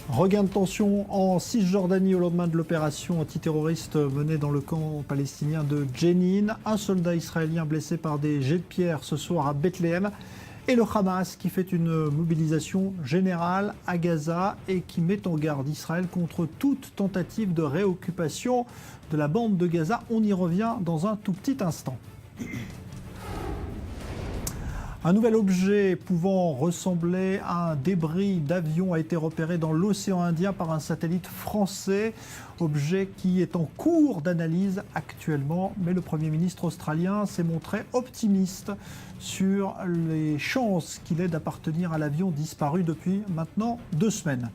Regain de tension en Cisjordanie au lendemain de l'opération antiterroriste menée dans le camp palestinien de Jenin. Un soldat israélien blessé par des jets de pierre ce soir à Bethléem. Et le Hamas qui fait une mobilisation générale à Gaza et qui met en garde Israël contre toute tentative de réoccupation de la bande de Gaza. On y revient dans un tout petit instant. Un nouvel objet pouvant ressembler à un débris d'avion a été repéré dans l'océan Indien par un satellite français. Objet qui est en cours d'analyse actuellement. Mais le Premier ministre australien s'est montré optimiste sur les chances qu'il ait d'appartenir à l'avion disparu depuis maintenant 2 semaines.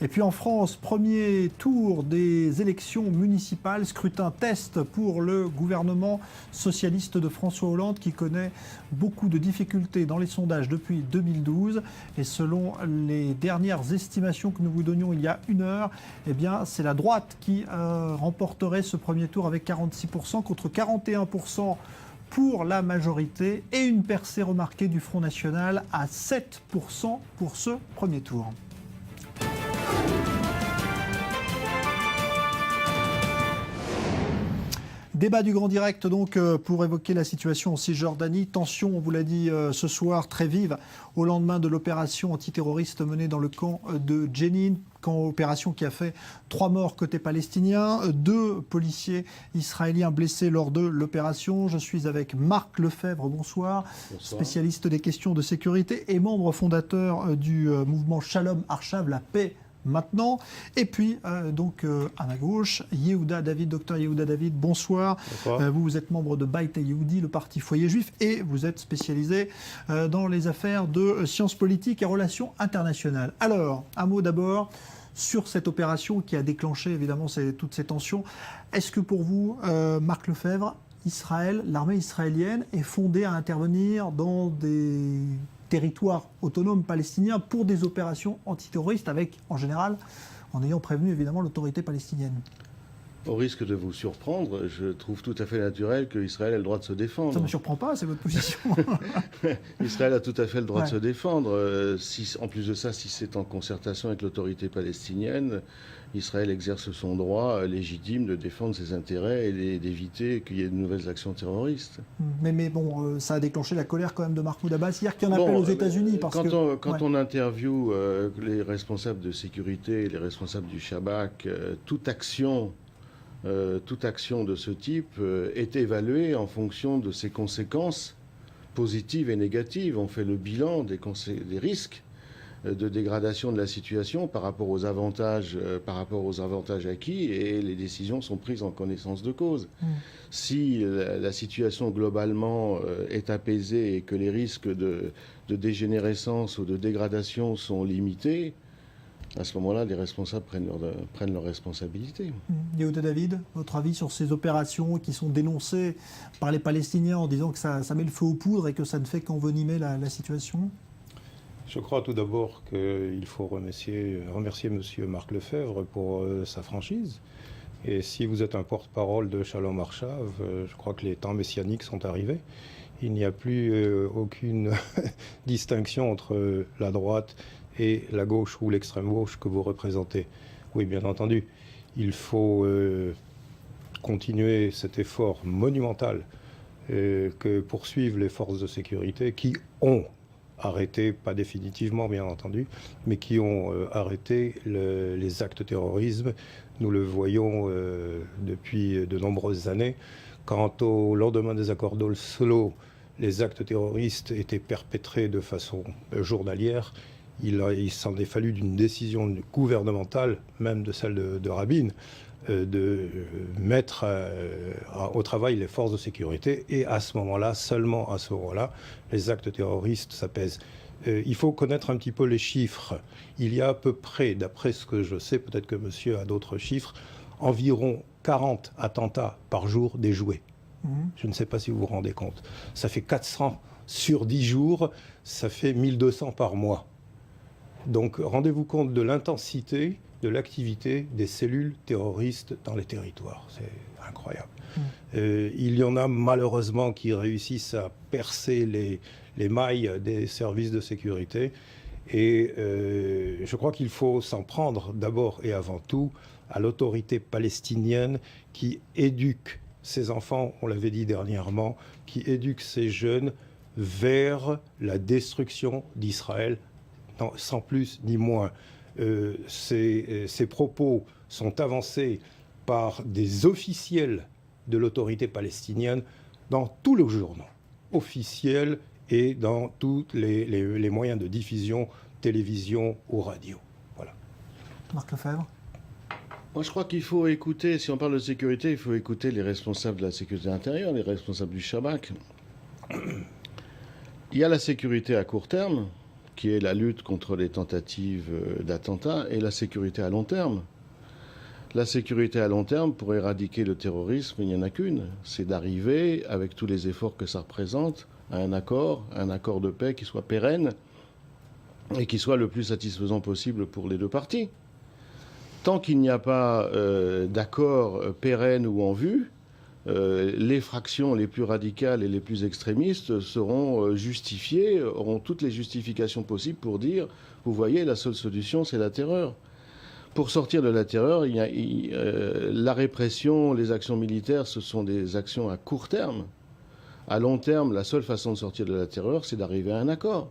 Et puis en France, premier tour des élections municipales, scrutin test pour le gouvernement socialiste de François Hollande qui connaît beaucoup de difficultés dans les sondages depuis 2012. Et selon les dernières estimations que nous vous donnions il y a 1 heure, eh bien, c'est la droite qui remporterait ce premier tour avec 46% contre 41% pour la majorité et une percée remarquée du Front National à 7% pour ce premier tour. Débat du Grand Direct donc pour évoquer la situation en Cisjordanie. Tension, on vous l'a dit ce soir, très vive au lendemain de l'opération antiterroriste menée dans le camp de Jenin. Opération qui a fait 3 morts côté palestinien, 2 policiers israéliens blessés lors de l'opération. Je suis avec Marc Lefebvre, bonsoir, spécialiste des questions de sécurité et membre fondateur du mouvement Shalom Arshav, la paix maintenant. Et puis, à ma gauche, Yehuda David, docteur Yehuda David, bonsoir. Vous êtes membre de Beit Yehudi, le parti foyer juif, et vous êtes spécialisé dans les affaires de sciences politiques et relations internationales. Alors, un mot d'abord sur cette opération qui a déclenché évidemment toutes ces tensions. Est-ce que pour vous, Marc Lefebvre, Israël, l'armée israélienne est fondée à intervenir dans des territoires autonomes palestiniens pour des opérations antiterroristes avec, en général, en ayant prévenu évidemment l'autorité palestinienne? Au risque de vous surprendre, je trouve tout à fait naturel qu'Israël ait le droit de se défendre. Ça ne me surprend pas, c'est votre position. Israël a tout à fait le droit de se défendre. En plus de ça, si c'est en concertation avec l'autorité palestinienne, Israël exerce son droit légitime de défendre ses intérêts et d'éviter qu'il y ait de nouvelles actions terroristes. Mais bon, ça a déclenché la colère quand même de Mahmoud Abbas hier qui en appelle aux États-Unis. Quand on interviewe les responsables de sécurité, les responsables du Shabak, toute action de ce type est évaluée en fonction de ses conséquences positives et négatives. On fait le bilan des risques de dégradation de la situation par rapport aux avantages acquis, et les décisions sont prises en connaissance de cause. Si la situation globalement est apaisée et que les risques de dégénérescence ou de dégradation sont limités, à ce moment-là, les responsables prennent leurs responsabilités. Yehuda David, votre avis sur ces opérations qui sont dénoncées par les Palestiniens en disant que ça met le feu aux poudres et que ça ne fait qu'envenimer la situation? Je crois tout d'abord qu'il faut remercier M. Marc Lefebvre pour sa franchise. Et si vous êtes un porte-parole de Shalom Arshav, je crois que les temps messianiques sont arrivés. Il n'y a plus aucune distinction entre la droite et la gauche ou l'extrême gauche que vous représentez. Oui, bien entendu, il faut continuer cet effort monumental que poursuivent les forces de sécurité qui ont arrêté, pas définitivement bien entendu, mais qui ont arrêté les actes de terrorisme. Nous le voyons depuis de nombreuses années. Quant au lendemain des accords d'Oslo, les actes terroristes étaient perpétrés de façon journalière. Il s'en est fallu d'une décision gouvernementale, même de celle de Rabin, de mettre au travail les forces de sécurité. Et à ce moment-là, seulement à ce moment-là, les actes terroristes s'apaisent. Il faut connaître un petit peu les chiffres. Il y a à peu près, d'après ce que je sais, peut-être que monsieur a d'autres chiffres, environ 40 attentats par jour déjoués. Je ne sais pas si vous vous rendez compte. Ça fait 400 sur 10 jours, ça fait 1200 par mois. Donc rendez-vous compte de l'intensité de l'activité des cellules terroristes dans les territoires. C'est incroyable. Il y en a malheureusement qui réussissent à percer les mailles des services de sécurité. Et je crois qu'il faut s'en prendre d'abord et avant tout à l'autorité palestinienne qui éduque ses enfants, on l'avait dit dernièrement, qui éduque ces jeunes vers la destruction d'Israël, sans plus ni moins. Ces propos sont avancés par des officiels de l'autorité palestinienne dans tous les journaux officiels et dans tous les moyens de diffusion, télévision ou radio. Voilà. Marc Lefebvre. Moi, je crois qu'il faut écouter, si on parle de sécurité, il faut écouter les responsables de la sécurité intérieure, les responsables du Shabak. Il y a la sécurité à court terme, qui est la lutte contre les tentatives d'attentat, et la sécurité à long terme. La sécurité à long terme, pour éradiquer le terrorisme, il n'y en a qu'une. C'est d'arriver, avec tous les efforts que ça représente, à un accord de paix qui soit pérenne et qui soit le plus satisfaisant possible pour les deux parties. Tant qu'il n'y a pas d'accord pérenne ou en vue, les fractions les plus radicales et les plus extrémistes seront justifiées, auront toutes les justifications possibles pour dire, vous voyez, la seule solution, c'est la terreur. Pour sortir de la terreur, la répression, les actions militaires, ce sont des actions à court terme. À long terme, la seule façon de sortir de la terreur, c'est d'arriver à un accord.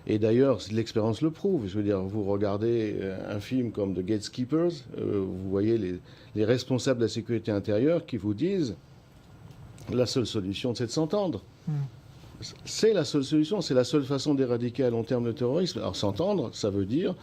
Et d'ailleurs, l'expérience le prouve. Je veux dire, vous regardez un film comme The Gatekeepers, vous voyez les responsables de la sécurité intérieure qui vous disent la seule solution, c'est de s'entendre. C'est la seule solution, c'est la seule façon d'éradiquer à long terme le terrorisme. Alors s'entendre, ça veut dire